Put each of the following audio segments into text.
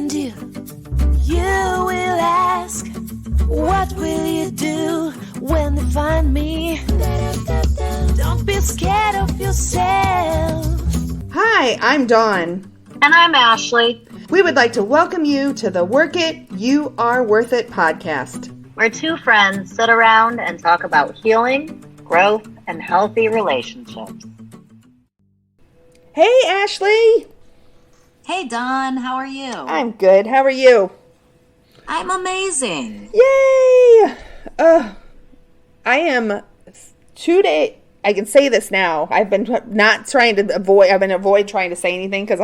can do? You will ask, what will you do when they find me? Don't be scared of yourself. Hi, I'm Dawn. And I'm Ashley. We would like to welcome you to the Work It, You Are Worth It podcast. Where two friends sit around and talk about healing, growth, and healthy relationships. Hey, Ashley. Hey, Dawn. How are you? I'm good. How are you? I'm amazing. Yay! I am 2 days. I can say this now. I've been not trying to avoid. I've been avoid trying to say anything because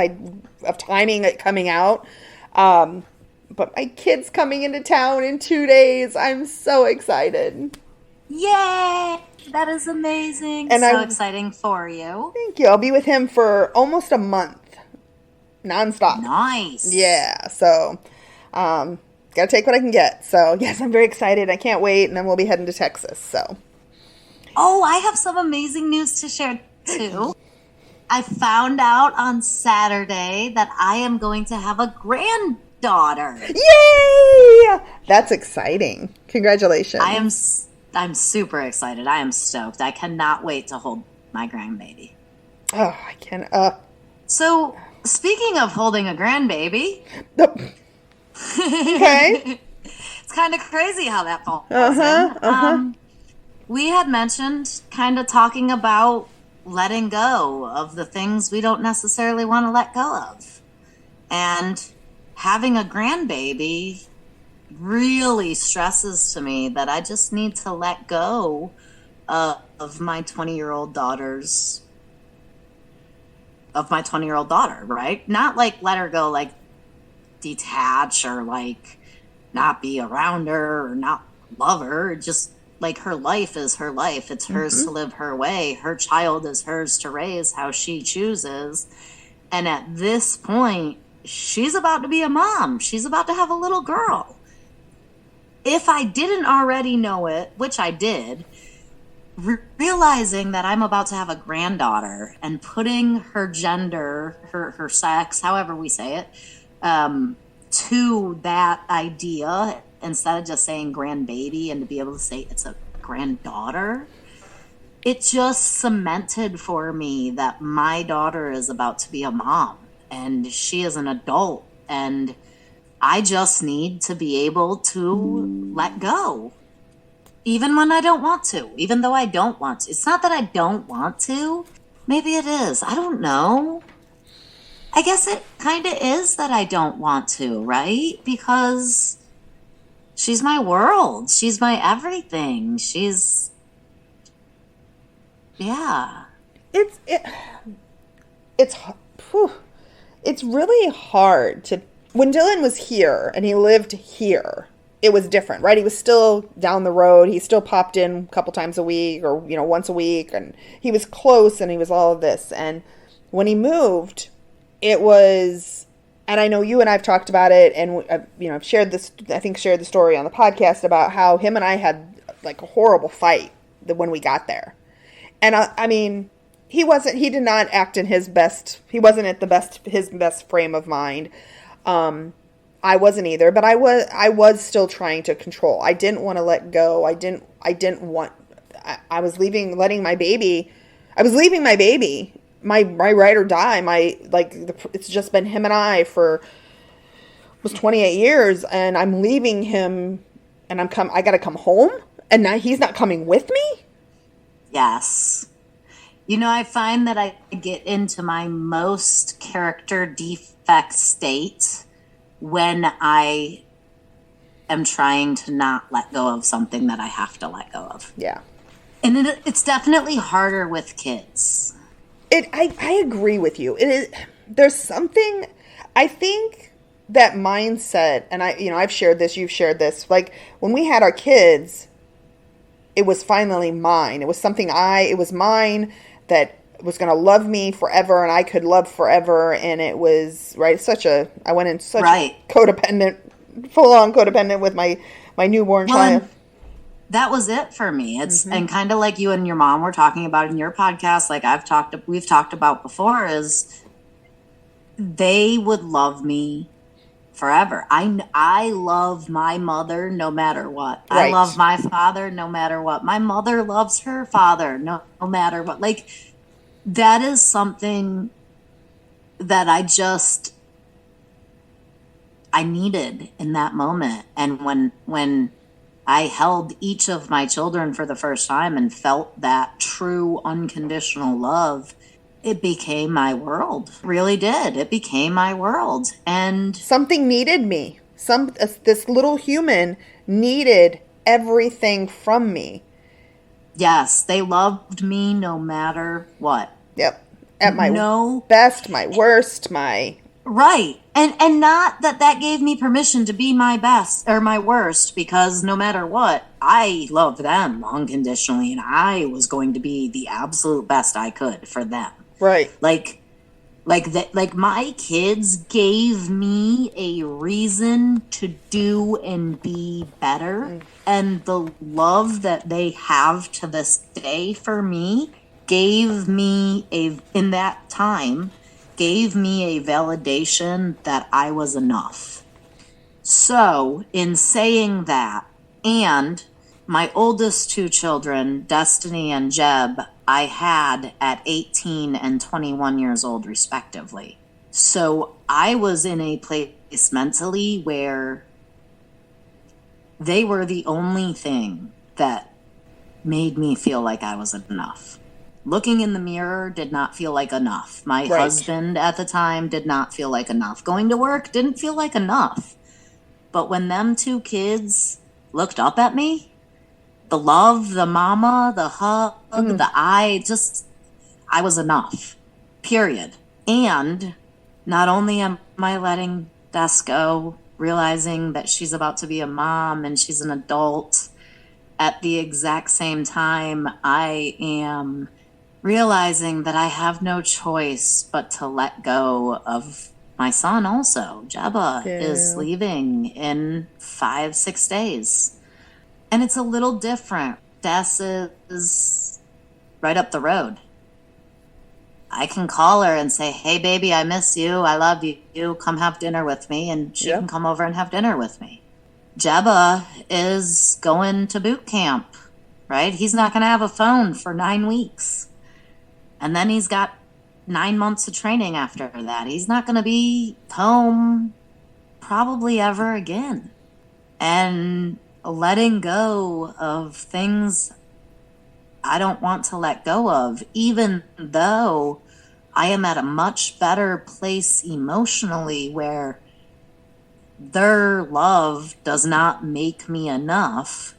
of timing it coming out. But my kid's coming into town in 2 days. I'm so excited. Yay! That is amazing. And so exciting for you. Thank you. I'll be with him for almost a month, nonstop. Nice. Yeah. So, gotta take what I can get. So yes, I'm very excited. I can't wait, and then we'll be heading to Texas. So. Oh, I have some amazing news to share, too. I found out on Saturday that I am going to have a granddaughter. Yay! That's exciting. Congratulations. I'm super excited. I am stoked. I cannot wait to hold my grandbaby. Oh, I can. So, speaking of holding a grandbaby. Okay. It's kind of crazy how that falls in. We had mentioned kind of talking about letting go of the things we don't necessarily want to let go of. And having a grandbaby really stresses to me that I just need to let go of my 20-year-old daughter, right? Not like let her go, like detach or like not be around her or not love her, just like her life is her life. It's hers to live her way. Her child is hers to raise how she chooses. And at this point, she's about to be a mom. She's about to have a little girl. If I didn't already know it, which I did, realizing that I'm about to have a granddaughter and putting her gender, her sex, however we say it, to that idea, instead of just saying grandbaby and to be able to say it's a granddaughter, it just cemented for me that my daughter is about to be a mom and she is an adult and I just need to be able to let go. Even when I don't want to, even though I don't want to. It's not that I don't want to. Maybe it is. I don't know. I guess it kind of is that I don't want to, right? Because she's my world. She's my everything. Yeah. It's really hard to. When Dylan was here and he lived here, it was different, right? He was still down the road. He still popped in a couple times a week or, once a week. And he was close and he was all of this. And when he moved, it was, and I know you and I've talked about it. And, I've shared the story on the podcast about how him and I had like a horrible fight when we got there. And he did not act in his best, he wasn't at his best frame of mind. I wasn't either, but I was still trying to control. I didn't want to let go. I was leaving my baby. My ride or die. It's just been him and I for, was 28 years and I'm leaving him and I got to come home and now he's not coming with me. Yes. I find that I get into my most character defect state when I am trying to not let go of something that I have to let go of. Yeah. And it's definitely harder with kids. I agree with you. There's something, I think that mindset, and I've shared this, you've shared this, like when we had our kids, it was finally mine. It was it was mine that was going to love me forever and I could love forever. And it was, right, I went in such codependent, full-on codependent with my newborn child. That was it for me. It's and kind of like you and your mom were talking about in your podcast, like we've talked about before, is they would love me forever. I love my mother no matter what. Right. I love my father no matter what. My mother loves her father no matter what. Like, that is something that I needed in that moment. And when I held each of my children for the first time and felt that true unconditional love, it became my world. It really did. It became my world. And something needed me. This little human needed everything from me. yes, they loved me no matter what. Yep. At my best, my worst, my... Right. And not that gave me permission to be my best or my worst, because no matter what, I loved them unconditionally, and I was going to be the absolute best I could for them. Right. Like my kids gave me a reason to do and be better. And the love that they have to this day for me gave me in that time, gave me a validation that I was enough. So in saying that, and my oldest two children, Destiny and Jeb, I had at 18 and 21 years old, respectively. So I was in a place mentally where they were the only thing that made me feel like I was enough. Looking in the mirror did not feel like enough. My husband at the time did not feel like enough. Going to work didn't feel like enough. But when them two kids looked up at me, the love, the mama, the hug, the I was enough, period. And not only am I letting Des go, realizing that she's about to be a mom and she's an adult, at the exact same time, I am realizing that I have no choice but to let go of my son also. Jebba is leaving in 5-6 days. And it's a little different. Des is right up the road. I can call her and say, hey, baby, I miss you. I love you. Come have dinner with me. And she can come over and have dinner with me. Jebba is going to boot camp, right? He's not going to have a phone for 9 weeks. And then he's got 9 months of training after that. He's not going to be home probably ever again. And letting go of things I don't want to let go of, even though I am at a much better place emotionally where their love does not make me enough.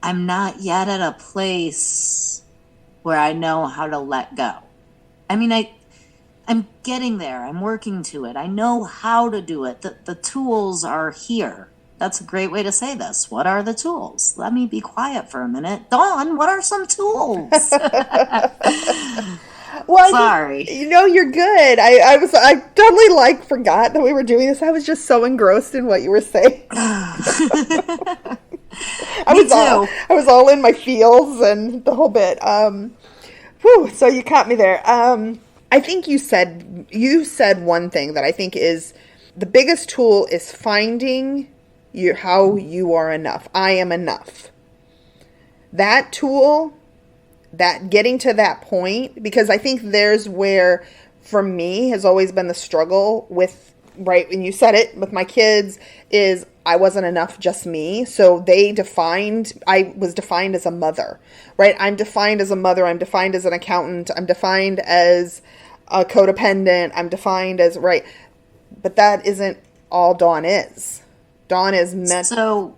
I'm not yet at a place where I know how to let go. I mean, I'm getting there. I'm working to it. I know how to do it. The tools are here. That's a great way to say this. What are the tools? Let me be quiet for a minute. Dawn, what are some tools? Well, sorry. You're good. I totally forgot that we were doing this. I was just so engrossed in what you were saying. I was all in my feels and the whole bit. So you caught me there. I think you said one thing that I think is the biggest tool is finding how you are enough. I am enough. That tool, that getting to that point, because I think there's where, for me, has always been the struggle with, right, and you said it, with my kids, is I wasn't enough, just me. So I was defined as a mother, right? I'm defined as a mother. I'm defined as an accountant. I'm defined as a codependent. I'm defined as, right. But that isn't all Dawn is. Dawn is meant... So...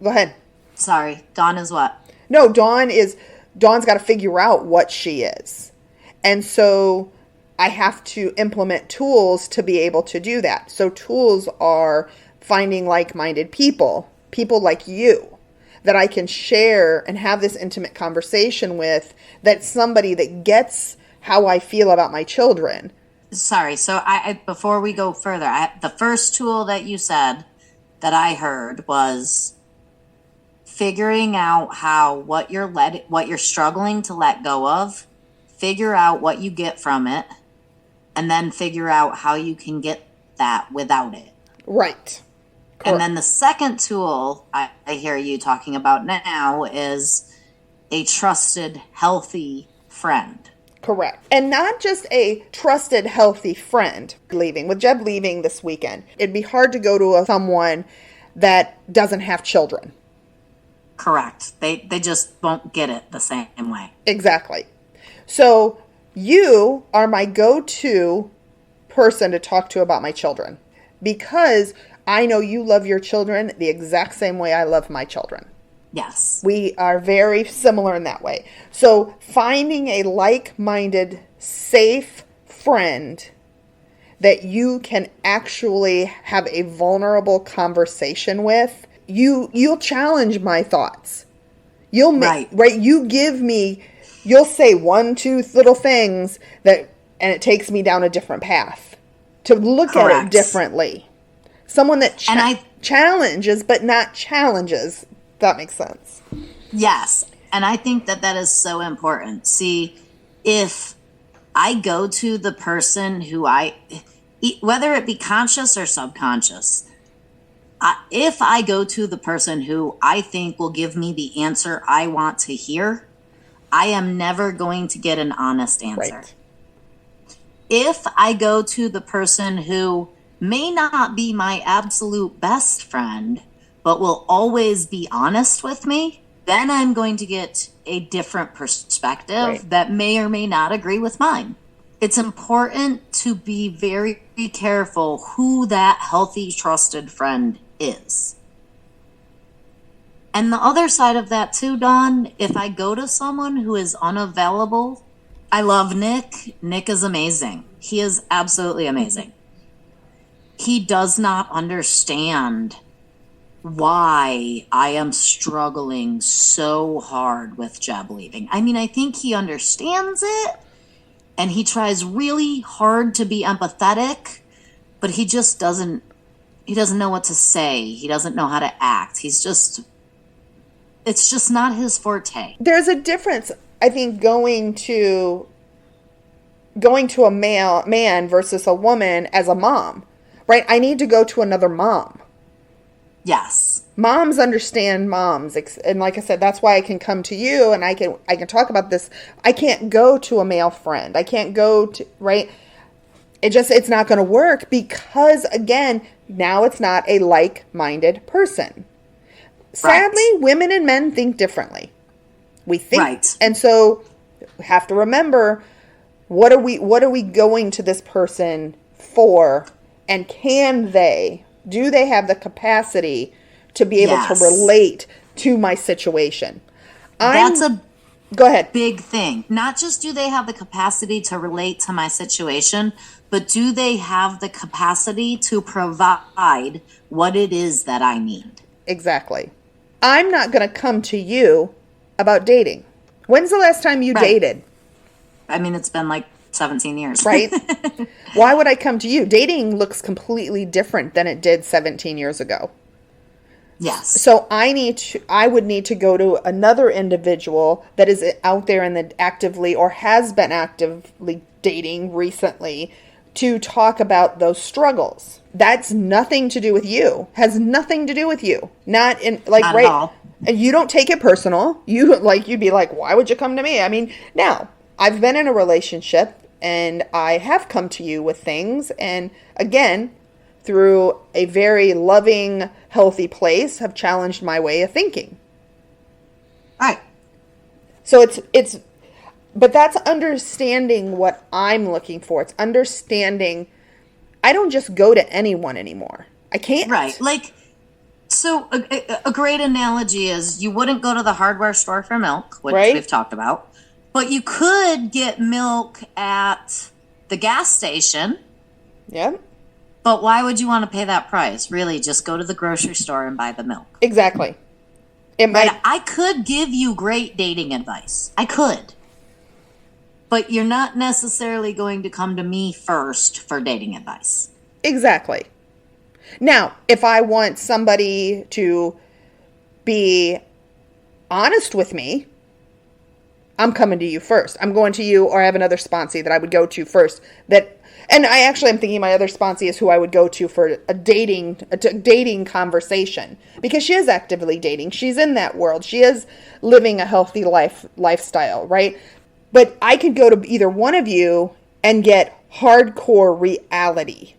Go ahead. Sorry. Dawn is what? No, Dawn's got to figure out what she is. And so I have to implement tools to be able to do that. So tools are finding like-minded people like you, that I can share and have this intimate conversation with, that's somebody that gets how I feel about my children. Sorry. So I before we go further, the first tool that you said that I heard was figuring out what you're struggling to let go of, figure out what you get from it, and then figure out how you can get that without it. Right. And then the second tool I hear you talking about now is a trusted, healthy friend. Correct. And not just a trusted, healthy friend leaving. With Jeb leaving this weekend, it'd be hard to go to someone that doesn't have children. Correct. They just won't get it the same way. Exactly. So you are my go-to person to talk to about my children, because I know you love your children the exact same way I love my children. Yes. We are very similar in that way. So finding a like-minded, safe friend that you can actually have a vulnerable conversation with, you'll challenge my thoughts. You'll make, right. You give me, you'll say one, two little things and it takes me down a different path to look Correct. at it differently. Someone that challenges, but not challenges. That makes sense. Yes. And I think that is so important. See, if I go to the person who whether it be conscious or subconscious, if I go to the person who I think will give me the answer I want to hear, I am never going to get an honest answer. Right. If I go to the person who may not be my absolute best friend, but will always be honest with me, then I'm going to get a different perspective that may or may not agree with mine. It's important to be very careful who that healthy, trusted friend is. And the other side of that too, Dawn, if I go to someone who is unavailable, I love Nick. Nick is amazing. He is absolutely amazing. He does not understand why I am struggling so hard with Jeb leaving. I mean, I think he understands it and he tries really hard to be empathetic, but he just doesn't know what to say. He doesn't know how to act. It's just not his forte. There's a difference, I think, going to a man versus a woman as a mom, right? I need to go to another mom. Yes. Moms understand moms. And like I said, that's why I can come to you and I can talk about this. I can't go to a male friend. I can't go to, right? It's not going to work because, again, now it's not a like-minded person. Sadly, women and men think differently. We think. Right. And so we have to remember, what are we going to this person for? And do they have the capacity to be able to relate to my situation? That's a go ahead. Big thing. Not just do they have the capacity to relate to my situation, but do they have the capacity to provide what it is that I need? Exactly. I'm not going to come to you about dating. When's the last time you dated? I mean, it's been like 17 years. Right? Why would I come to you? Dating looks completely different than it did 17 years ago. Yes. So I would need to go to another individual that is out there actively or has been actively dating recently to talk about those struggles. That's nothing to do with you. Has nothing to do with you. Not at all. And you don't take it personal. You'd be like, why would you come to me? I mean, now I've been in a relationship and I have come to you with things, and again, through a very loving, healthy place, have challenged my way of thinking. Right. So but that's understanding what I'm looking for. It's understanding I don't just go to anyone anymore. I can't. Right. So a great analogy is you wouldn't go to the hardware store for milk, which we've talked about, but you could get milk at the gas station. Yeah. But why would you want to pay that price? Really, just go to the grocery store and buy the milk. Exactly. I could give you great dating advice. I could. But you're not necessarily going to come to me first for dating advice. Exactly. Now, if I want somebody to be honest with me, I'm coming to you first. I'm going to you, or I have another sponsee that I would go to first. And I actually am thinking my other sponsee is who I would go to for a dating conversation, because she is actively dating. She's in that world. She is living a healthy lifestyle, right? But I could go to either one of you and get hardcore reality.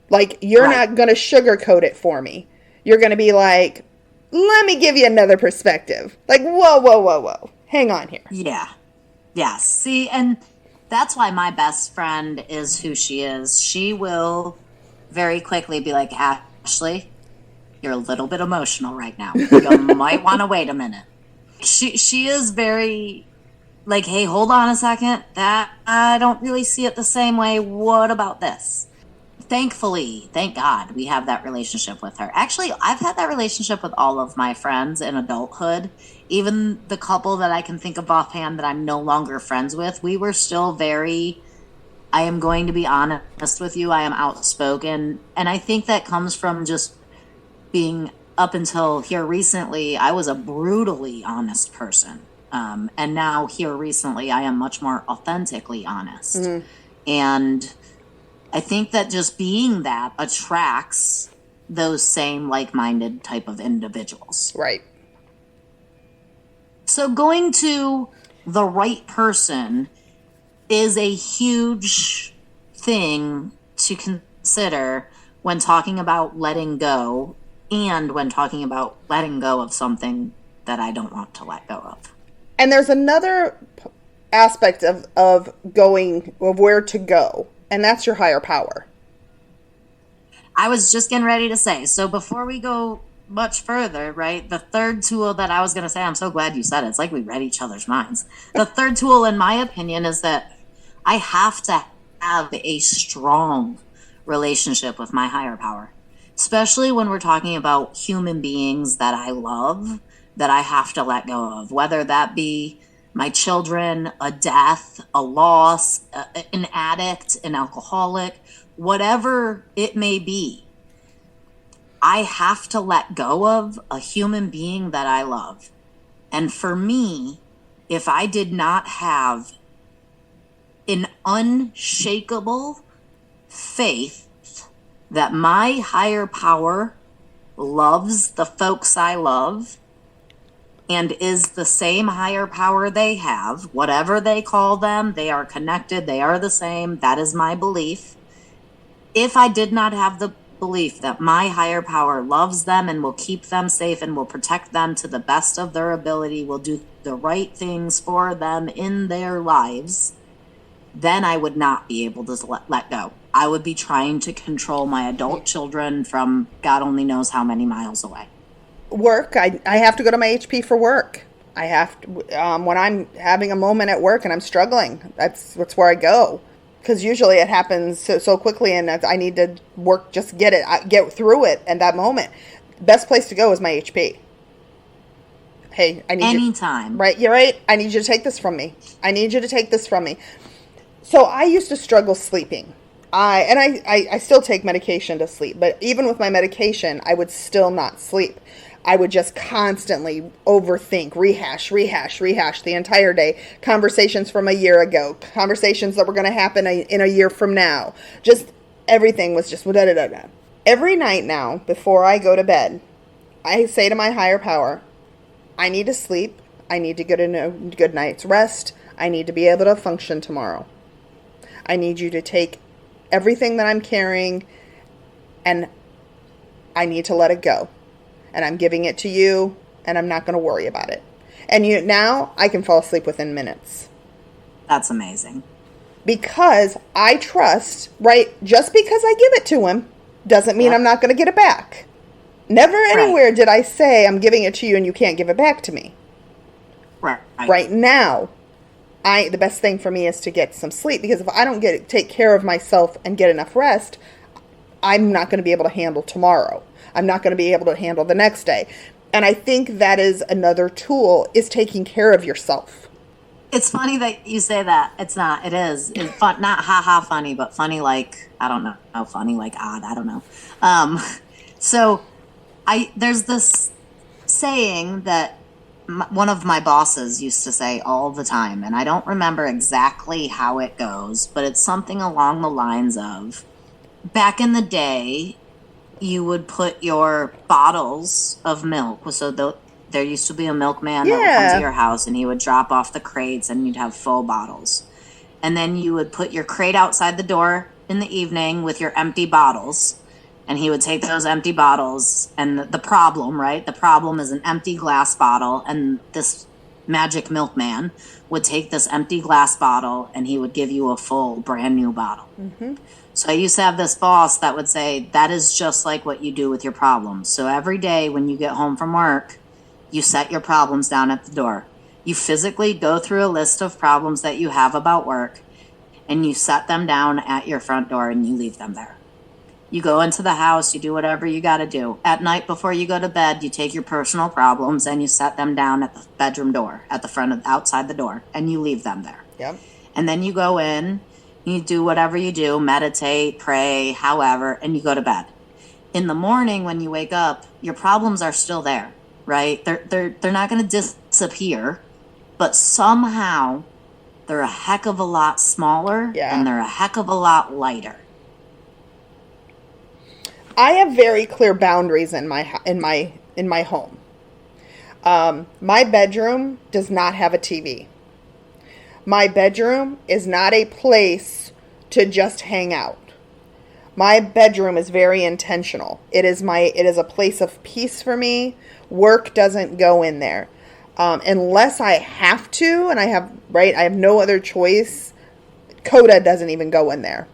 Like, you're not going to sugarcoat it for me. You're going to be like, let me give you another perspective. Like, whoa. Hang on here. Yeah. Yeah. See, and that's why my best friend is who she is. She will very quickly be like, Ashley, you're a little bit emotional right now. You might want to wait a minute. She is very like, hey, hold on a second. That I don't really see it the same way. What about this? Thankfully, thank God, we have that relationship with her. Actually, I've had that relationship with all of my friends in adulthood. Even the couple that I can think of offhand that I'm no longer friends with, we were still very, I am going to be honest with you. I am outspoken. And I think that comes from just being, up until here recently, I was a brutally honest person. And now here recently, I am much more authentically honest. Mm-hmm. And I think that just being that attracts those same like-minded type of individuals. Right. So going to the right person is a huge thing to consider when talking about letting go, and when talking about letting go of something that I don't want to let go of. And there's another aspect of where to go, and that's your higher power. I was just getting ready to say, so before we go much further, right, the third tool that I was going to say, I'm so glad you said it. It's like we read each other's minds. The third tool, in my opinion, is that I have to have a strong relationship with my higher power, especially when we're talking about human beings that I love, that I have to let go of, whether that be my children, a death, a loss, an addict, an alcoholic, whatever it may be. I have to let go of a human being that I love. And for me, if I did not have an unshakable faith that my higher power loves the folks I love and is the same higher power they have, whatever they call them, they are connected, they are the same, that is my belief. If I did not have the belief that my higher power loves them and will keep them safe and will protect them to the best of their ability, will do the right things for them in their lives, then I would not be able to let go. I would be trying to control my adult children from God only knows how many miles away. Work, I have to go to my HP for work. I have to, when I'm having a moment at work and I'm struggling, that's where I go. Because usually it happens so quickly, and I need to work, just get through it at that moment. Best place to go is my HP. Hey, I need anytime. You, right? You're right. I need you to take this from me. I need you to take this from me. So I used to struggle sleeping. I still take medication to sleep, but even with my medication, I would still not sleep. I would just constantly overthink, rehash the entire day. Conversations from a year ago, conversations that were going to happen in a year from now. Just everything was just da-da-da-da. Every night now, before I go to bed, I say to my higher power, I need to sleep. I need to get a good night's rest. I need to be able to function tomorrow. I need you to take everything that I'm carrying, and I need to let it go. And I'm giving it to you, and I'm not going to worry about it. And now I can fall asleep within minutes. That's amazing. Because I trust, right? Just because I give it to him doesn't mean I'm not going to get it back. Never anywhere did I say I'm giving it to you and you can't give it back to me. Right. Right now, the best thing for me is to get some sleep, because if I don't take care of myself and get enough rest, I'm not going to be able to handle tomorrow. I'm not going to be able to handle the next day. And I think that is another tool, is taking care of yourself. It's funny that you say that. It's not. It is. It's fun, not ha-ha funny, but funny like, I don't know. Oh, funny like odd. I don't know. So there's this saying that one of my bosses used to say all the time, and I don't remember exactly how it goes, but it's something along the lines of, back in the day, you would put your bottles of milk. So there used to be a milkman that would come to your house, and he would drop off the crates, and you'd have full bottles. And then you would put your crate outside the door in the evening with your empty bottles. And he would take those empty bottles, and the problem, right? The problem is an empty glass bottle, and this magic milkman would take this empty glass bottle, and he would give you a full, brand new bottle. Mm-hmm. So I used to have this boss that would say, that is just like what you do with your problems. So every day when you get home from work, you set your problems down at the door. You physically go through a list of problems that you have about work, and you set them down at your front door, and you leave them there. You go into the house, you do whatever you got to do. At night before you go to bed, you take your personal problems and you set them down at the bedroom door, at the front of outside the door, and you leave them there. Yep. And then you go in, you do whatever you do, meditate, pray, however, and you go to bed. In the morning when you wake up, your problems are still there, right? They're not going to disappear, but somehow they're a heck of a lot smaller and they're a heck of a lot lighter. I have very clear boundaries in my home. My bedroom does not have a TV. My bedroom is not a place to just hang out. My bedroom is very intentional. It is a place of peace for me. Work doesn't go in there. Unless I have to, and I have no other choice. Coda doesn't even go in there.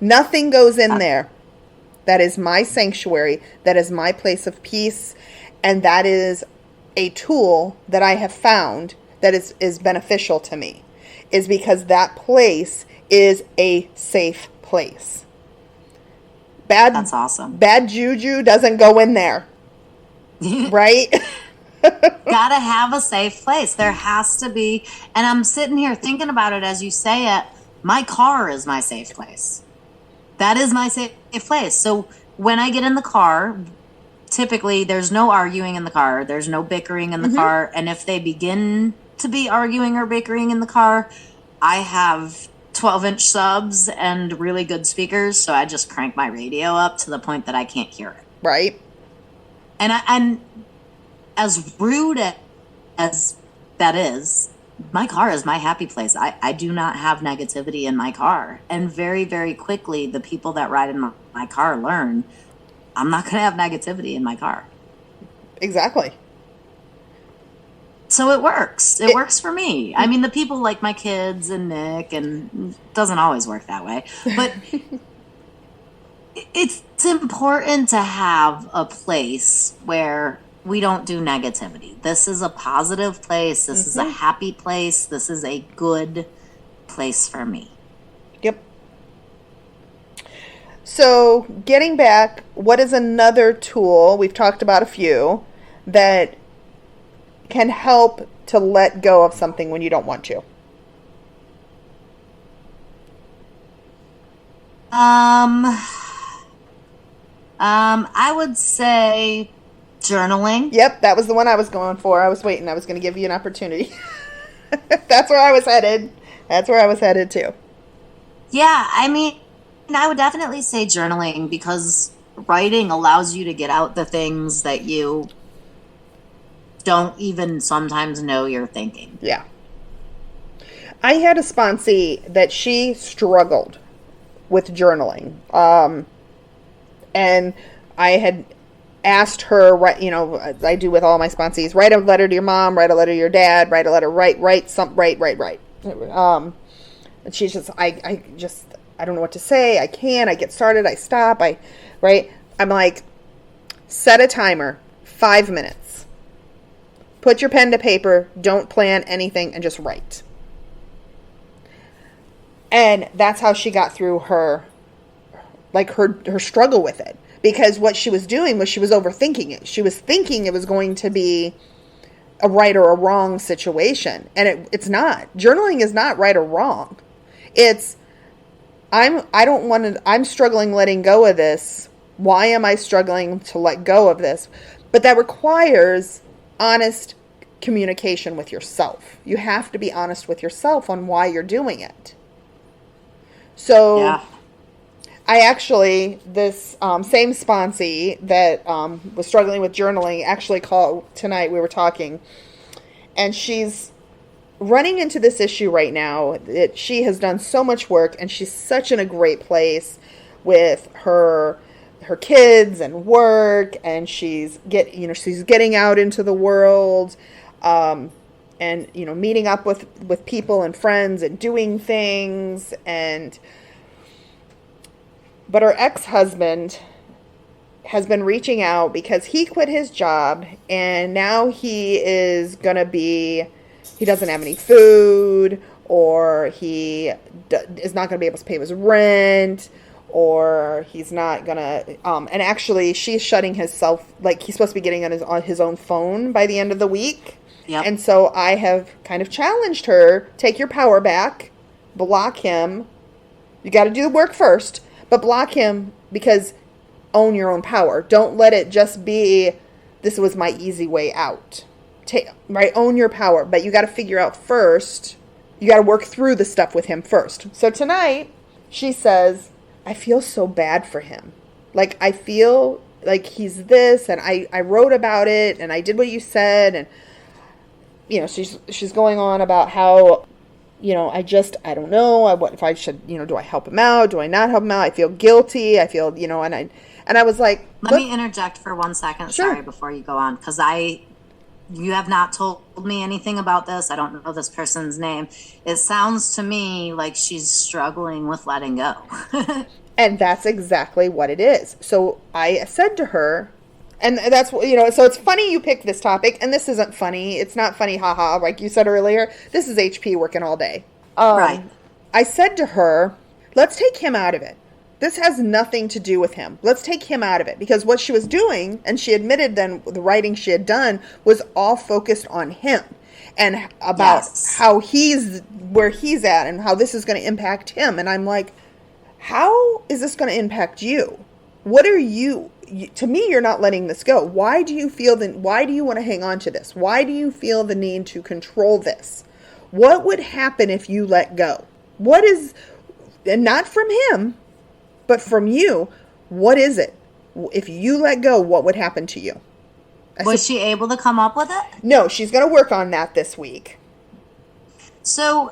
Nothing goes in there. That is my sanctuary. That is my place of peace. And that is a tool that I have found that is beneficial to me. Is because that place is a safe place. That's awesome. Bad juju doesn't go in there. Right? Gotta have a safe place. There has to be. And I'm sitting here thinking about it as you say it. My car is my safe place. That is my safe place. So when I get in the car, typically there's no arguing in the car. There's no bickering in the car. And if they begin to be arguing or bickering in the car, I have 12-inch subs and really good speakers. So I just crank my radio up to the point that I can't hear it. Right. And as rude as that is, my car is my happy place. I do not have negativity in my car. And very, very quickly, the people that ride in my car learn, I'm not going to have negativity in my car. Exactly. So it works. It works for me. I mean, the people like my kids and Nick, and it doesn't always work that way. But it's important to have a place where we don't do negativity. This is a positive place. This is a happy place. This is a good place for me. Yep. So getting back, what is another tool, we've talked about a few, that can help to let go of something when you don't want to? I would say journaling. Yep, that was the one I was going for. I was waiting. I was going to give you an opportunity. That's where I was headed. That's where I was headed too. Yeah, I mean, I would definitely say journaling, because writing allows you to get out the things that you don't even sometimes know you're thinking. Yeah. I had a sponsee that she struggled with journaling. And I had asked her, as I do with all my sponsees, write a letter to your mom, write a letter to your dad, write a letter, write. And she's just, I don't know what to say. I can't. I get started. I stop. I'm like, set a timer, 5 minutes. Put your pen to paper. Don't plan anything and just write. And that's how she got through her struggle with it. Because what she was doing was she was overthinking it. She was thinking it was going to be a right or a wrong situation. And it's not. Journaling is not right or wrong. It's, I'm struggling letting go of this. Why am I struggling to let go of this? But that requires honest communication with yourself. You have to be honest with yourself on why you're doing it. So Yeah. I actually, this same sponsee that was struggling with journaling actually called tonight. We were talking, and she's running into this issue right now that she has done so much work, and she's such in a great place with her kids and work, and she's getting out into the world, and meeting up with people and friends and doing things, but her ex-husband has been reaching out because he quit his job, and now he doesn't have any food, or he is not going to be able to pay his rent, or he's not going to, and actually she's shutting himself, like he's supposed to be getting on his own phone by the end of the week. Yep. And so I have kind of challenged her, take your power back, block him. You got to do the work first, but block him, because own your own power. Don't let it just be, this was my easy way out. Own your power, but you got to figure out first, you got to work through the stuff with him first. So tonight, she says, I feel so bad for him. Like, I feel like he's this, and I wrote about it, and I did what you said, and, she's going on about how, I don't know, what if I should, do I help him out? Do I not help him out? I feel guilty. I feel, and I was like, let me interject for 1 second. Sure. Sorry, before you go on, because you have not told me anything about this. I don't know this person's name. It sounds to me like she's struggling with letting go. And that's exactly what it is. So I said to her, and that's, so it's funny you picked this topic, and this isn't funny. It's not funny, haha, like you said earlier. This is HP working all day. Right. I said to her, let's take him out of it. This has nothing to do with him. Let's take him out of it. Because what she was doing, and she admitted then the writing she had done, was all focused on him. And about how where he's at, and how this is going to impact him. And I'm like, how is this going to impact you? What are you, to me, you're not letting this go. Why do you want to hang on to this? Why do you feel the need to control this? What would happen if you let go? And not from him, but from you, what is it? If you let go, what would happen to you? Was she able to come up with it? No, she's going to work on that this week. So,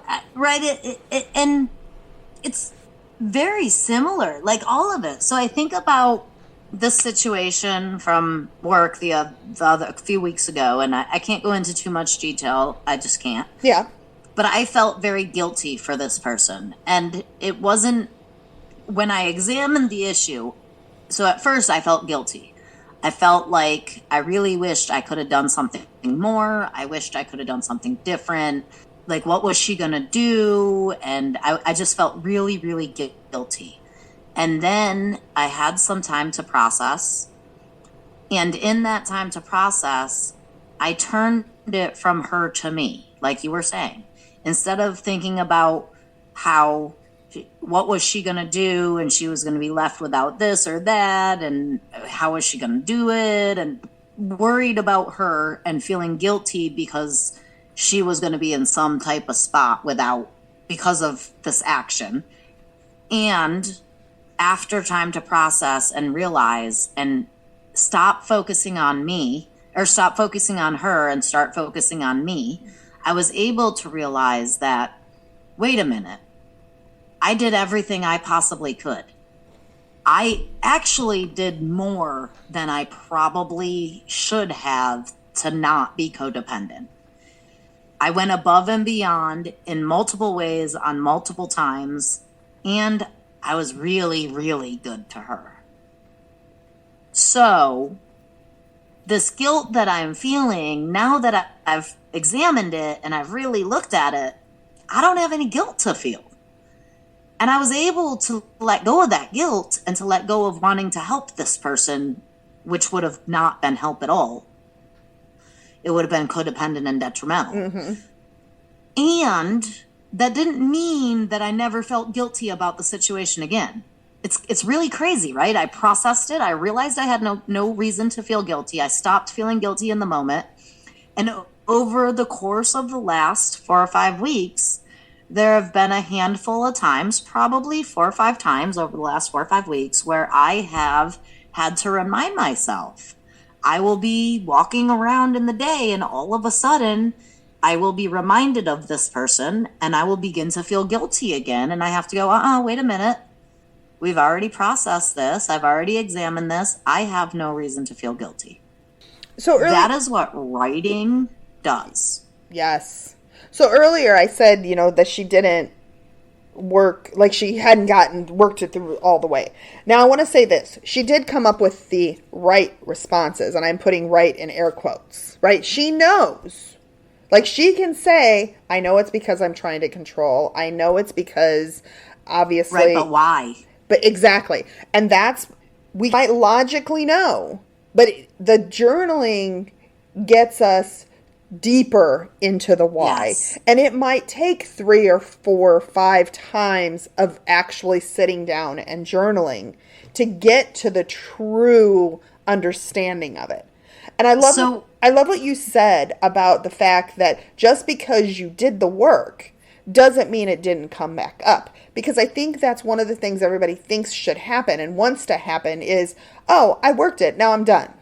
and it's very similar, like all of it. So I think about this situation from work the other few weeks ago, and I can't go into too much detail. I just can't. Yeah. But I felt very guilty for this person. And it wasn't, when I examined the issue, so at first I felt guilty. I felt like I really wished I could have done something more. I wished I could have done something different. Like, what was she going to do? And I just felt really, really guilty. And then I had some time to process. And in that time to process, I turned it from her to me, like you were saying. Instead of thinking about what was she going to do, and she was going to be left without this or that, and how was she going to do it, and worried about her and feeling guilty because she was going to be in some type of spot because of this action. And after time to process and realize and stop focusing on me, or stop focusing on her and start focusing on me, I was able to realize that, wait a minute, I did everything I possibly could. I actually did more than I probably should have to not be codependent. I went above and beyond in multiple ways on multiple times, and I was really, really good to her. So this guilt that I'm feeling, now that I've examined it and I've really looked at it, I don't have any guilt to feel. And I was able to let go of that guilt and to let go of wanting to help this person, which would have not been help at all. It would have been codependent and detrimental. Mm-hmm. And that didn't mean that I never felt guilty about the situation again. It's really crazy, right? I processed it. I realized I had no reason to feel guilty. I stopped feeling guilty in the moment. And over the course of the last 4 or 5 weeks, there have been a handful of times, probably 4 or 5 times over the last 4 or 5 weeks, where I have had to remind myself. I will be walking around in the day, and all of a sudden, I will be reminded of this person, and I will begin to feel guilty again. And I have to go, wait a minute. We've already processed this. I've already examined this. I have no reason to feel guilty. So that is what writing does. Yes. So earlier I said, that she didn't work, like she hadn't worked it through all the way. Now I want to say this. She did come up with the right responses, and I'm putting right in air quotes, right? She knows. Like she can say, I know it's because I'm trying to control. I know it's because obviously. Right, but why? But exactly. And we might logically know, but the journaling gets us deeper into the why. Yes. And it might take 3 or 4 or 5 times of actually sitting down and journaling to get to the true understanding of it. And I love what you said about the fact that just because you did the work doesn't mean it didn't come back up. Because I think that's one of the things everybody thinks should happen and wants to happen is, oh, I worked it, now I'm done.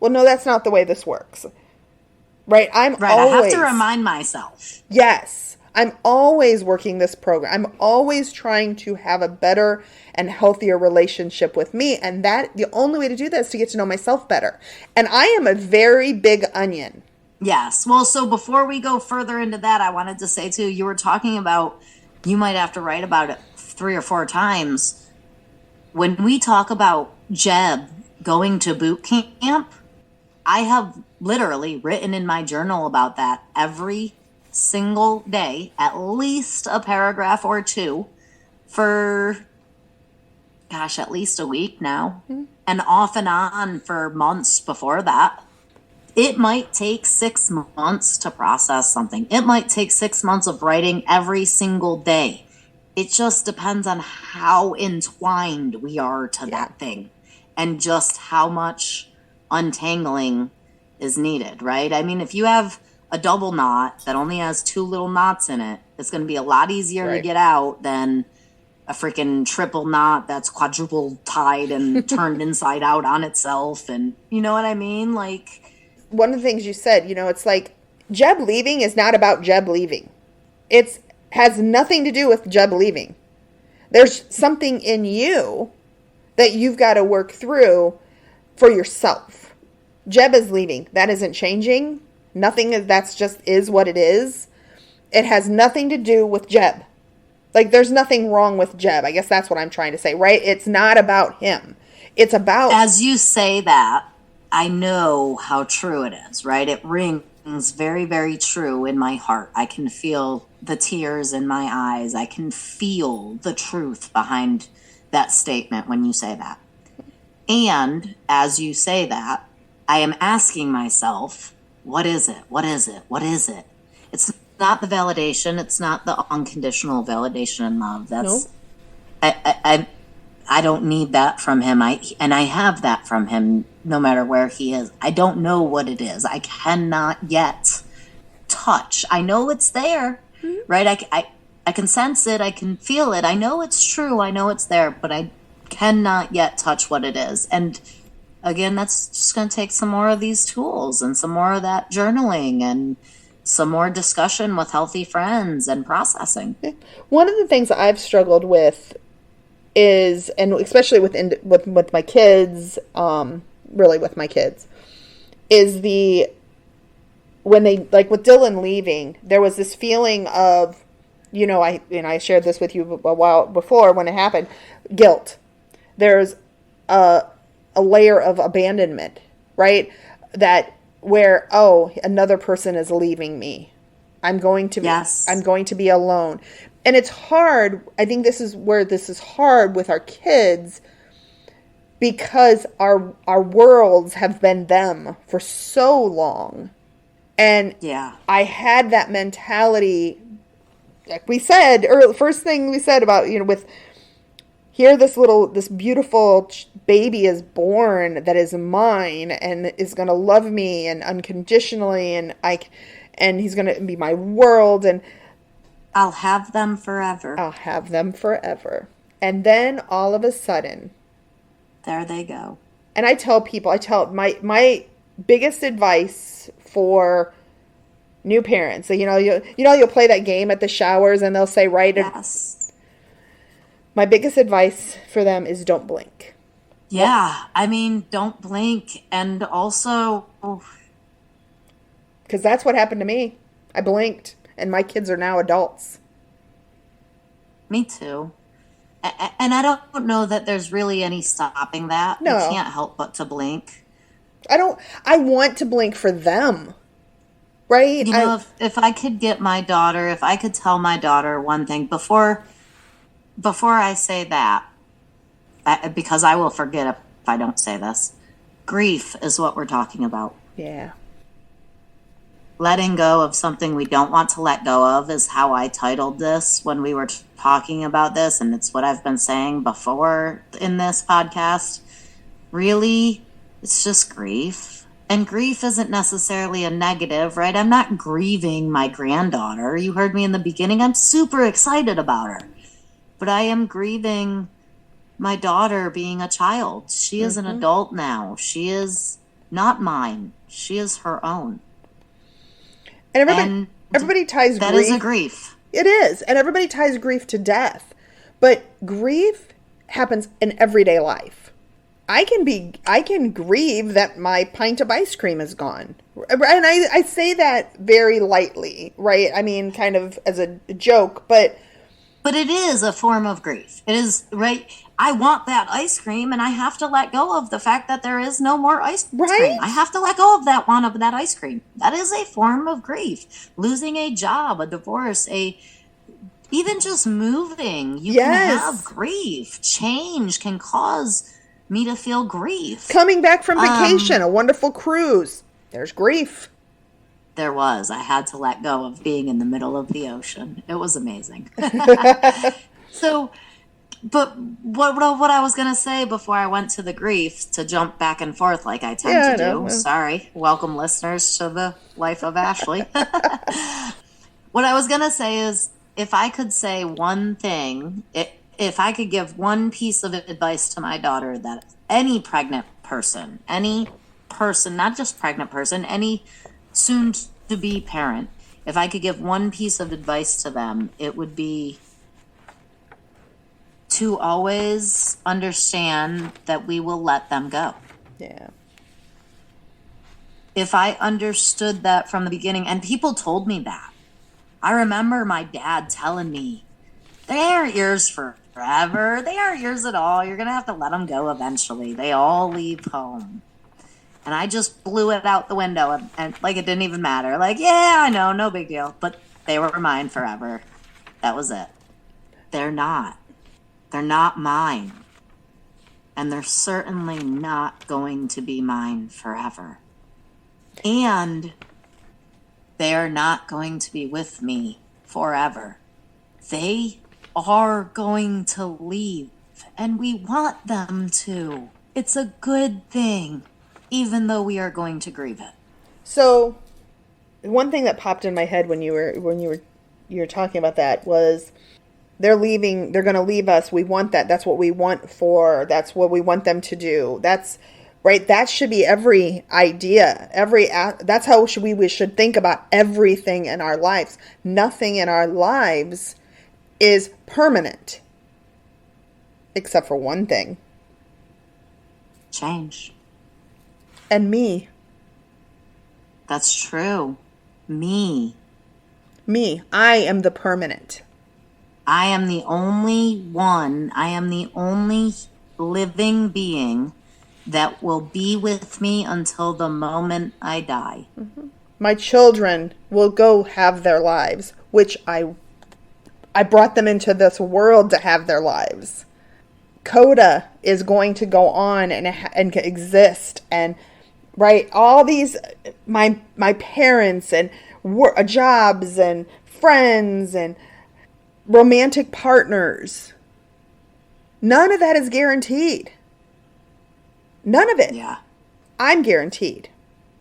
Well, no, that's not the way this works. Right? I have to remind myself. Yes. I'm always working this program. I'm always trying to have a better and healthier relationship with me. And the only way to do that is to get to know myself better. And I am a very big onion. Yes. Well, so before we go further into that, I wanted to say too, you were talking about you might have to write about it 3 or 4 times. When we talk about Jeb going to boot camp, I have literally written in my journal about that every single day, at least a paragraph or 2 for, at least a week now. Mm-hmm. And off and on for months before that. It might take 6 months to process something. It might take 6 months of writing every single day. It just depends on how entwined we are to that thing and just how much untangling is needed, right? I mean, if you have a double knot that only has 2 little knots in it, it's going to be a lot easier to get out than a freaking triple knot that's quadruple tied and turned inside out on itself. And you know what I mean? Like, one of the things you said, it's like Jeb leaving is not about Jeb leaving. It has nothing to do with Jeb leaving. There's something in you that you've got to work through for yourself. Jeb is leaving. That isn't changing. That's just is what it is. It has nothing to do with Jeb. Like, there's nothing wrong with Jeb. I guess that's what I'm trying to say, right? It's not about him. It's about... As you say that, I know how true it is, right? It rings very, very true in my heart. I can feel the tears in my eyes. I can feel the truth behind that statement when you say that. And as you say that, I am asking myself, what is it? What is it? What is it? It's not the validation. It's not the unconditional validation and love. That's I don't need that from him. I have that from him no matter where he is. I don't know what it is. I cannot yet touch. I know it's there, right? I can sense it. I can feel it. I know it's true. I know it's there, but I cannot yet touch what it is. And again, that's just going to take some more of these tools and some more of that journaling and some more discussion with healthy friends and processing. One of the things I've struggled with is, and especially with my kids, really with my kids, is when they, like with Dylan leaving, there was this feeling of, I shared this with you a while before when it happened, guilt. There's a layer of abandonment, right? That where, another person is leaving me. I'm going to be alone. And it's hard. I think this is where this is hard with our kids because our worlds have been them for so long. And I had that mentality, like we said, or first thing we said about, with here this beautiful baby is born that is mine and is going to love me and unconditionally, and he's going to be my world, and I'll have them forever. I'll have them forever. And then all of a sudden, there they go. And I tell my biggest advice for new parents. So, you'll play that game at the showers and they'll say, right. Yes. My biggest advice for them is don't blink. Yeah. I mean, don't blink. And also, because that's what happened to me. I blinked and my kids are now adults. Me too. And I don't know that there's really any stopping that. No. You can't help but to blink. I want to blink for them. Right? If I could get my daughter, if I could tell my daughter one thing before I say that, because I will forget if I don't say this, grief is what we're talking about. Yeah. Letting go of something we don't want to let go of is how I titled this when we were talking about this, and it's what I've been saying before in this podcast. Really, it's just grief. And grief isn't necessarily a negative, right? I'm not grieving my granddaughter. You heard me in the beginning. I'm super excited about her. But I am grieving my daughter being a child. She is an adult now. She is not mine. She is her own. And everybody ties that grief. That is a grief. It is. And everybody ties grief to death. But grief happens in everyday life. I can grieve that my pint of ice cream is gone. And I say that very lightly, right? I mean, kind of as a joke, but it is a form of grief. It is, right? I want that ice cream and I have to let go of the fact that there is no more ice cream. Right? I have to let go of that want of that ice cream. That is a form of grief. Losing a job, a divorce, even just moving, you can have grief. Change can cause me to feel grief. Coming back from vacation, a wonderful cruise. There's grief. There was. I had to let go of being in the middle of the ocean. It was amazing. So, but what I was going to say before I went to the grief, to jump back and forth like I tend to do. Sorry. Welcome, listeners, to the life of Ashley. What I was going to say is, if I could say one thing, if I could give one piece of advice to my daughter, that any pregnant person, not just pregnant person, any soon-to-be parent, if I could give one piece of advice to them, it would be to always understand that we will let them go. Yeah. If I understood that from the beginning, and people told me that. I remember my dad telling me, they aren't yours forever. They aren't yours at all. You're going to have to let them go eventually. They all leave home. And I just blew it out the window and like it didn't even matter. Like, yeah, I know, no big deal. But they were mine forever. That was it. They're not. They're not mine. And they're certainly not going to be mine forever. And they are not going to be with me forever. They are going to leave, and we want them to. It's a good thing, even though we are going to grieve it. So, one thing that popped in my head when you were talking about that was, they're leaving. They're going to leave us. We want that. That's what we want that's what we want them to do. That's right. That should be every idea. That's how we should think about everything in our lives. Nothing in our lives is permanent, except for one thing. Change. And me. That's true. Me. I am the permanent. I am the only one. I am the only living being that will be with me until the moment I die. Mm-hmm. My children will go have their lives, which I brought them into this world to have their lives. Coda is going to go on and exist, and right, all these my parents and jobs and friends and romantic partners. None of that is guaranteed. None of it. Yeah. I'm guaranteed.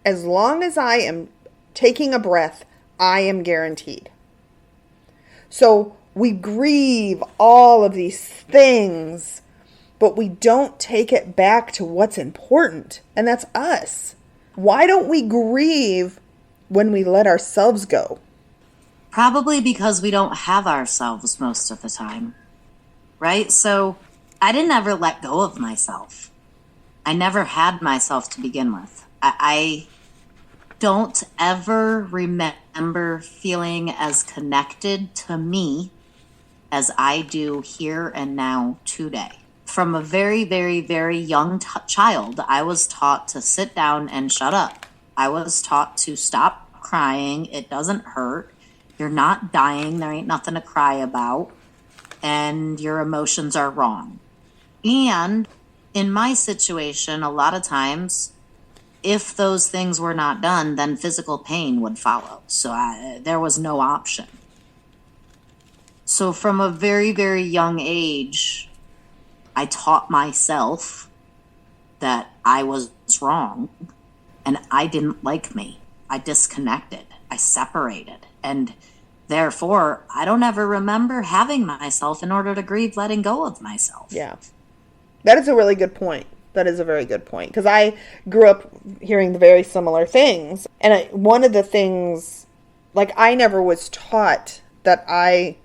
As long as I am taking a breath, I am guaranteed. So we grieve all of these things, but we don't take it back to what's important, and that's us. Why don't we grieve when we let ourselves go? Probably because we don't have ourselves most of the time, right? So I didn't ever let go of myself. I never had myself to begin with. I don't ever remember feeling as connected to me as I do here and now today. From a very, very, very young child, I was taught to sit down and shut up. I was taught to stop crying. It doesn't hurt. You're not dying. There ain't nothing to cry about. And your emotions are wrong. And in my situation, a lot of times, if those things were not done, then physical pain would follow. So there was no option. So from a very, very young age, I taught myself that I was wrong and I didn't like me. I disconnected. I separated. And therefore, I don't ever remember having myself in order to grieve letting go of myself. Yeah. That is a really good point. That is a very good point. Because I grew up hearing the very similar things. And one of the things, like, I never was taught that I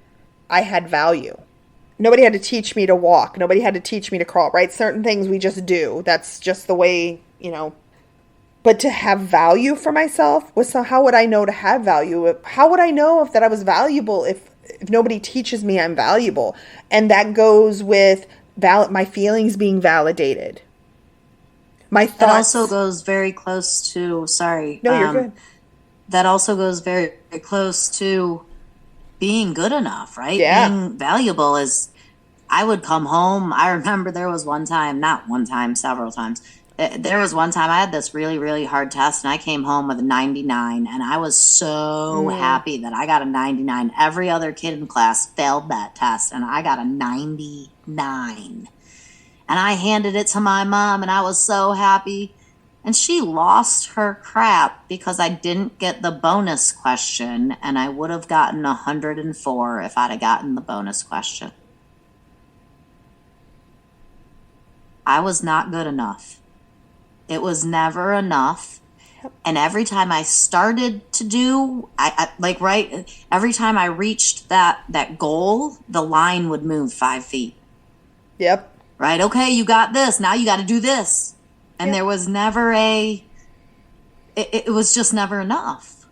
had value. Nobody had to teach me to walk. Nobody had to teach me to crawl, right? Certain things we just do. That's just the way, you know. But to have value for myself, so how would I know to have value? How would I know that I was valuable if nobody teaches me I'm valuable? And that goes with my feelings being validated. My thoughts. That also goes very close to, No, you're good. That also goes very, very close to being good enough, right? Yeah. Being valuable is, I would come home. I remember there was one time, not one time, several times. There was one time I had this really, really hard test and I came home with a 99 and I was so happy that I got a 99. Every other kid in class failed that test and I got a 99. And I handed it to my mom and I was so happy. And she lost her crap because I didn't get the bonus question and I would have gotten 104 if I'd have gotten the bonus question. I was not good enough. It was never enough. And every time I started to do, every time I reached that goal, the line would move 5 feet. Yep. Right? Okay, you got this. Now you got to do this. And there was never it was just never enough.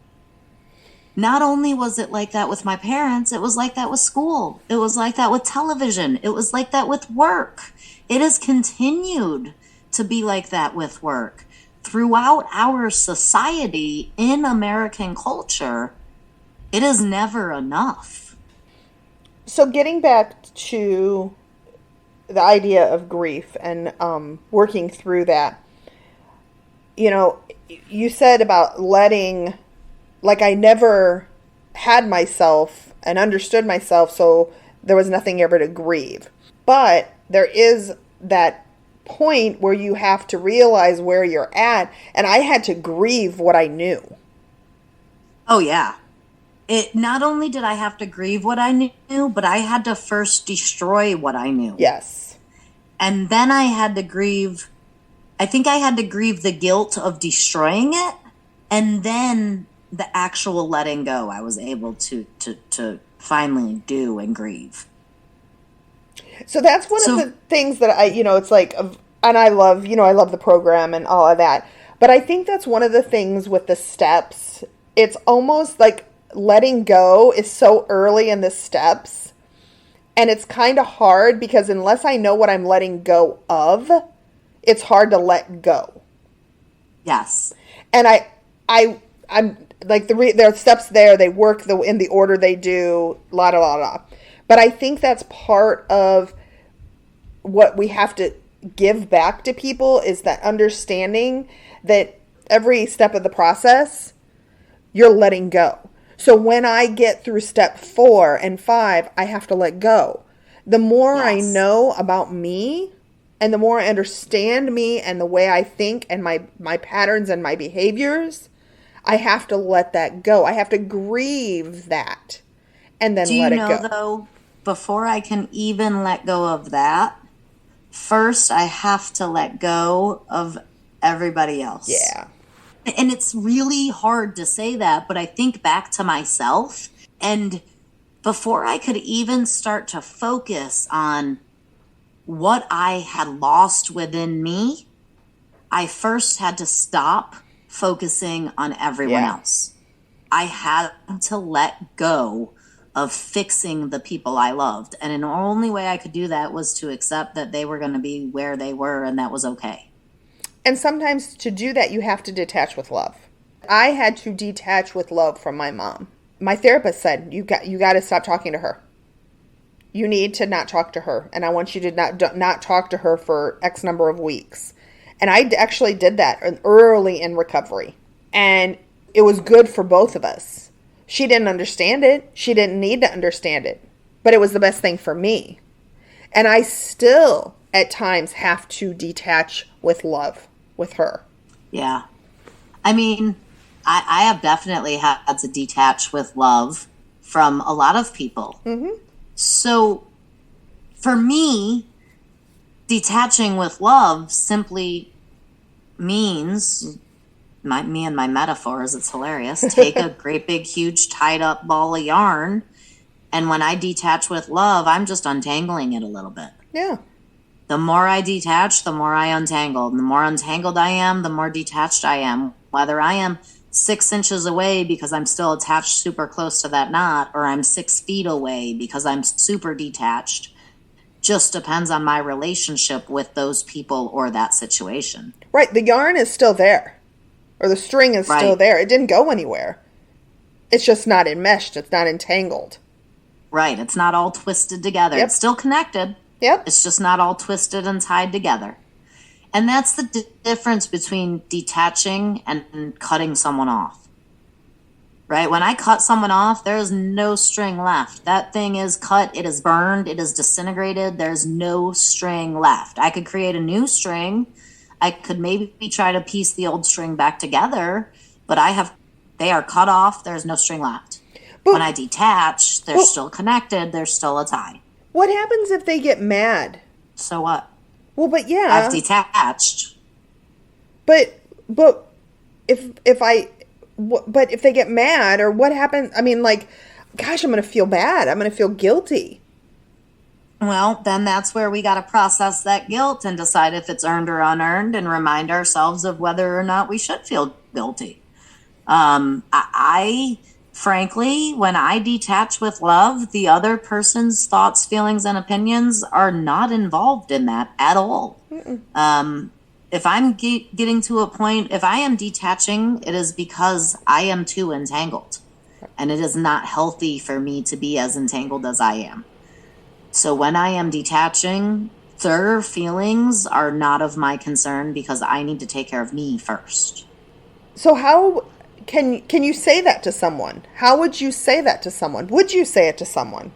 Not only was it like that with my parents, it was like that with school. It was like that with television. It was like that with work. It has continued to be like that with work. Throughout our society, in American culture, it is never enough. So getting back to the idea of grief and working through that, you know, you said about letting, like, I never had myself and understood myself, so there was nothing ever to grieve. But there is that point where you have to realize where you're at, and I had to grieve what I knew. Oh, yeah. It not only did I have to grieve what I knew, but I had to first destroy what I knew. Yes. And then I had to grieve, I think I had to grieve the guilt of destroying it, and then the actual letting go I was able to finally do and grieve. So that's one of the things that it's like, and I love the program and all of that. But I think that's one of the things with the steps. It's almost like letting go is so early in the steps. And it's kind of hard because unless I know what I'm letting go of, it's hard to let go. Yes. And I'm like, there are steps there. They work in the order they do, la da la da. But I think that's part of what we have to give back to people is that understanding that every step of the process, you're letting go. So when I get through step 4 and 5, I have to let go. The more I Yes. know about me and the more I understand me and the way I think and my patterns and my behaviors, I have to let that go. I have to grieve that and then Do you let it know, go. though, before I can even let go of that, first I have to let go of everybody else. Yeah. And it's really hard to say that, but I think back to myself, and before I could even start to focus on what I had lost within me, I first had to stop focusing on everyone Yeah. else. I had to let go of fixing the people I loved. And the only way I could do that was to accept that they were going to be where they were, and that was okay. And sometimes to do that, you have to detach with love. I had to detach with love from my mom. My therapist said, you got to stop talking to her. You need to not talk to her. And I want you to not talk to her for X number of weeks. And I actually did that early in recovery. And it was good for both of us. She didn't understand it. She didn't need to understand it. But it was the best thing for me. And I still, at times, have to detach with love with her. Yeah. I mean, I have definitely had to detach with love from a lot of people. Mm-hmm. So for me, detaching with love simply means, me and my metaphors, it's hilarious, take a great big huge tied up ball of yarn, and when I detach with love, I'm just untangling it a little bit. Yeah. The more I detach, the more I untangle. And the more untangled I am, the more detached I am. Whether I am 6 inches away because I'm still attached super close to that knot, or I'm 6 feet away because I'm super detached, just depends on my relationship with those people or that situation. Right. The yarn is still there. Or the string is still Right. there. It didn't go anywhere. It's just not enmeshed. It's not entangled. Right. It's not all twisted together. Yep. It's still connected. Yep. It's just not all twisted and tied together. And that's the difference between detaching and cutting someone off. Right? When I cut someone off, there is no string left. That thing is cut, it is burned, it is disintegrated. There's no string left. I could create a new string. I could maybe try to piece the old string back together, but they are cut off. There's no string left. But- when I detach, they're Well- still connected. There's still a tie. What happens if they get mad? So what? Well, but yeah. I've detached. But if they get mad, or what happens? I mean, like, gosh, I'm going to feel bad. I'm going to feel guilty. Well, then that's where we got to process that guilt and decide if it's earned or unearned, and remind ourselves of whether or not we should feel guilty. I frankly, when I detach with love, the other person's thoughts, feelings, and opinions are not involved in that at all. If I'm getting to a point, if I am detaching, it is because I am too entangled, and it is not healthy for me to be as entangled as I am. So when I am detaching, their feelings are not of my concern because I need to take care of me first. So how can you say that to someone? How would you say that to someone? Would you say it to someone?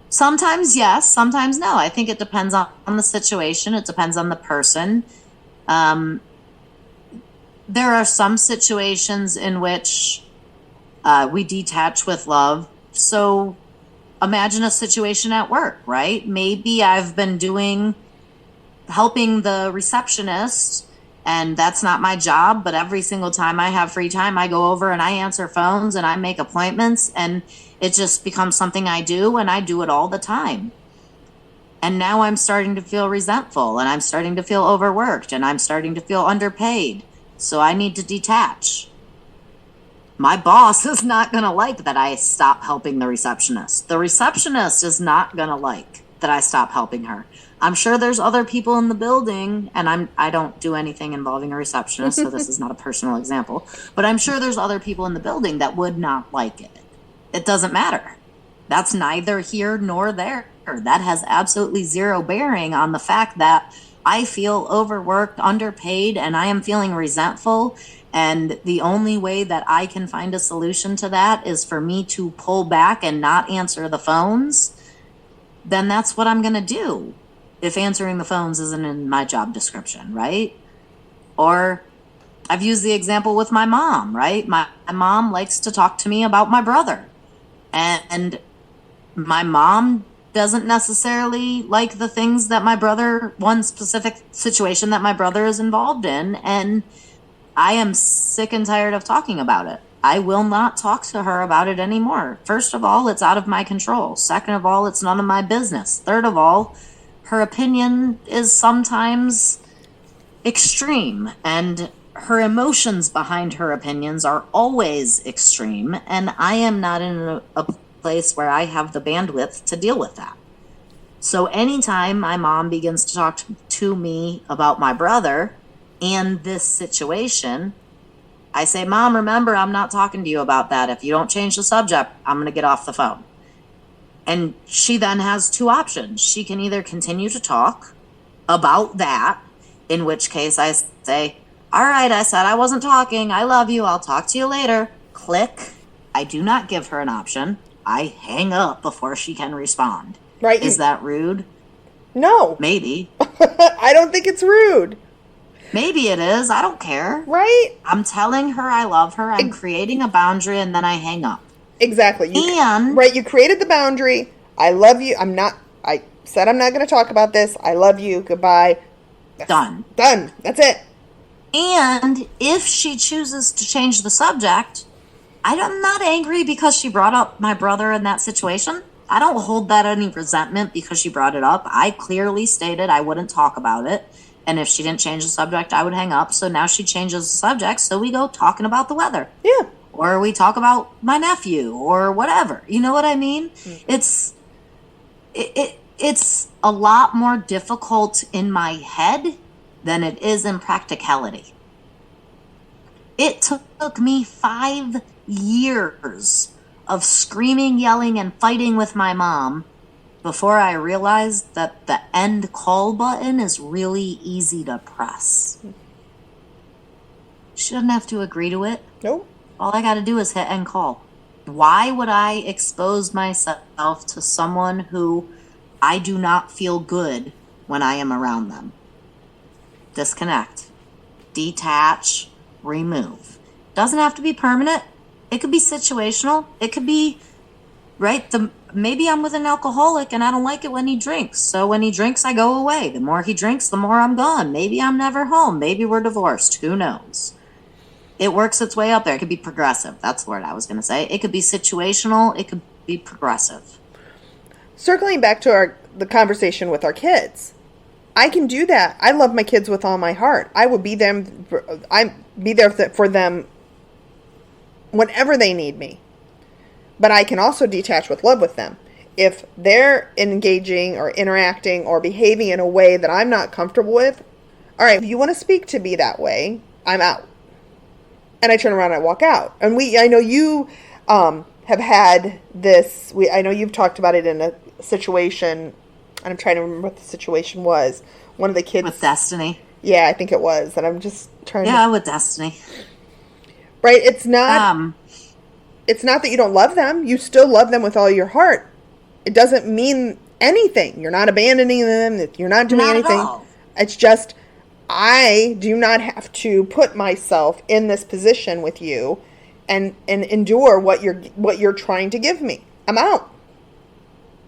Sometimes yes, sometimes no. I think it depends on the situation. It depends on the person. There are some situations in which we detach with love. So imagine a situation at work, right? Maybe I've been helping the receptionist, and that's not my job, but every single time I have free time, I go over and I answer phones and I make appointments, and it just becomes something I do, and I do it all the time. And now I'm starting to feel resentful, and I'm starting to feel overworked, and I'm starting to feel underpaid. So I need to detach. My boss is not going to like that I stop helping the receptionist. The receptionist is not going to like that I stop helping her. I'm sure there's other people in the building, and I don't do anything involving a receptionist, so this is not a personal example, but I'm sure there's other people in the building that would not like it. It doesn't matter. That's neither here nor there. That has absolutely zero bearing on the fact that I feel overworked, underpaid, and I am feeling resentful. And the only way that I can find a solution to that is for me to pull back and not answer the phones then that's what I'm going to do if answering the phones isn't in my job description, right? Or I've used the example with my mom, right? My mom likes to talk to me about my brother. And my mom doesn't necessarily like the things that my brother, one specific situation that my brother is involved in. And I am sick and tired of talking about it. I will not talk to her about it anymore. First of all, it's out of my control. Second of all, it's none of my business. Third of all, her opinion is sometimes extreme, and her emotions behind her opinions are always extreme, and I am not in a place where I have the bandwidth to deal with that. So anytime my mom begins to talk to me about my brother and this situation, I say, Mom, remember, I'm not talking to you about that. If you don't change the subject, I'm going to get off the phone. And she then has two options. She can either continue to talk about that, in which case I say, all right, I said I wasn't talking. I love you. I'll talk to you later. Click. I do not give her an option. I hang up before she can respond. Right. Is that rude? No. Maybe. I don't think it's rude. Maybe it is. I don't care. Right? I'm telling her I love her. I'm creating a boundary, and then I hang up. Exactly. And you created the boundary. I love you. I said I'm not going to talk about this. I love you. Goodbye. Done. That's it. And if she chooses to change the subject, I'm not angry because she brought up my brother in that situation. I don't hold that any resentment because she brought it up. I clearly stated I wouldn't talk about it. And if she didn't change the subject, I would hang up. So now she changes the subject. So we go talking about the weather. Yeah. Or we talk about my nephew or whatever. You know what I mean? Mm-hmm. It's a lot more difficult in my head than it is in practicality. It took me 5 years of screaming, yelling, and fighting with my mom before I realized that the end call button is really easy to press. She doesn't have to agree to it. Nope. All I got to do is hit end call. Why would I expose myself to someone who I do not feel good when I am around them? Disconnect, detach, remove. Doesn't have to be permanent. It could be situational. It could be, right, maybe I'm with an alcoholic and I don't like it when he drinks. So when he drinks, I go away. The more he drinks, the more I'm gone. Maybe I'm never home. Maybe we're divorced. Who knows? It works its way up there. It could be progressive. That's the word I was going to say. It could be situational. It could be progressive. Circling back to the conversation with our kids, I can do that. I love my kids with all my heart. I will be there for them whenever they need me. But I can also detach with love with them. If they're engaging or interacting or behaving in a way that I'm not comfortable with, all right, if you want to speak to me that way, I'm out. And I turn around and I walk out. And I know you have had this, I know you've talked about it in a situation, and I'm trying to remember what the situation was. One of the kids. With Destiny. Yeah, I think it was. And I'm just trying Yeah, with Destiny. Right, it's not that you don't love them. You still love them with all your heart. It doesn't mean anything. You're not abandoning them. You're not doing anything. At all. It's just, I do not have to put myself in this position with you and endure what you're trying to give me. I'm out.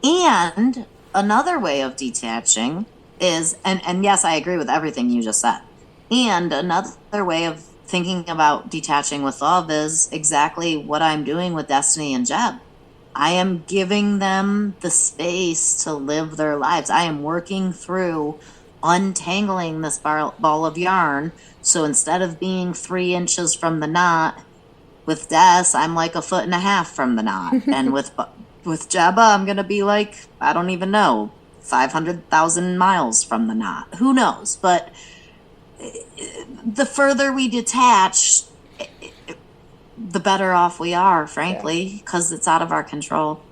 And another way of detaching is, and yes, I agree with everything you just said. And another way of thinking about detaching with love is exactly what I'm doing with Destiny and Jeb. I am giving them the space to live their lives. I am working through untangling this ball of yarn. So instead of being 3 inches from the knot, with Des, I'm like 1.5 feet from the knot. And with Jebba, I'm going to be like, I don't even know, 500,000 miles from the knot. Who knows? But the further we detach, the better off we are, frankly, because it's out of our control.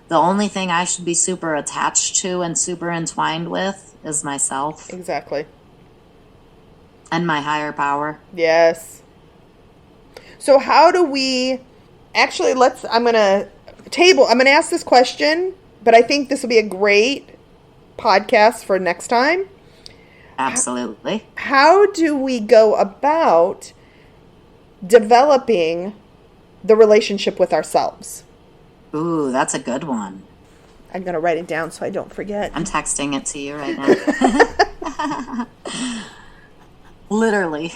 The only thing I should be super attached to and super entwined with is myself. Exactly. And my higher power. Yes. So how do we, actually, I'm going to ask this question But I think this will be a great podcast for next time. Absolutely. How do we go about developing the relationship with ourselves? Ooh, that's a good one. I'm going to write it down so I don't forget. I'm texting it to you right now. Literally.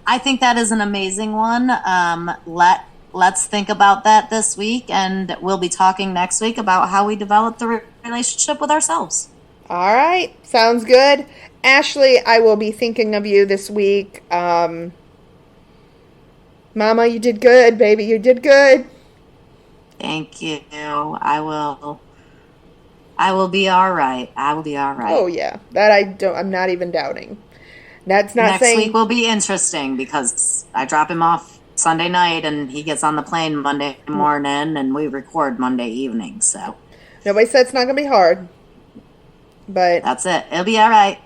I think that is an amazing one. Let's think about that this week, and we'll be talking next week about how we develop the relationship with ourselves. All right. Sounds good. Ashley, I will be thinking of you this week. Mama, you did good, baby. You did good. Thank you. I will be all right. I will be all right. Oh, yeah. That I'm not even doubting. That's not Next saying... week will be interesting because I drop him off Sunday night and he gets on the plane Monday morning and we record Monday evening, so. Nobody said it's not going to be hard. But... That's it. It'll be all right.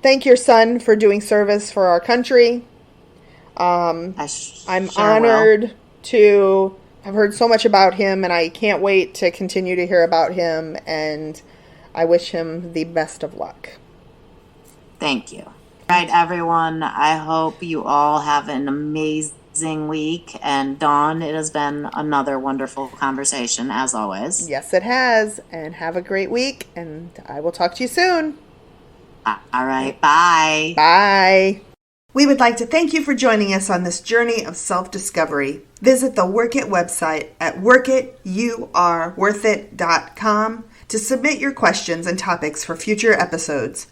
Thank your son for doing service for our country. I'm honored to have heard so much about him, and I can't wait to continue to hear about him, and I wish him the best of luck. Thank you. All right, everyone. I hope you all have an amazing week. And Dawn, it has been another wonderful conversation, as always. Yes, it has. And have a great week, and I will talk to you soon. All right. Bye. Bye. We would like to thank you for joining us on this journey of self-discovery. Visit the Work It website at workityouareworthit.com to submit your questions and topics for future episodes.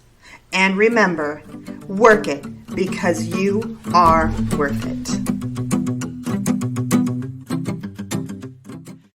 And remember, work it because you are worth it.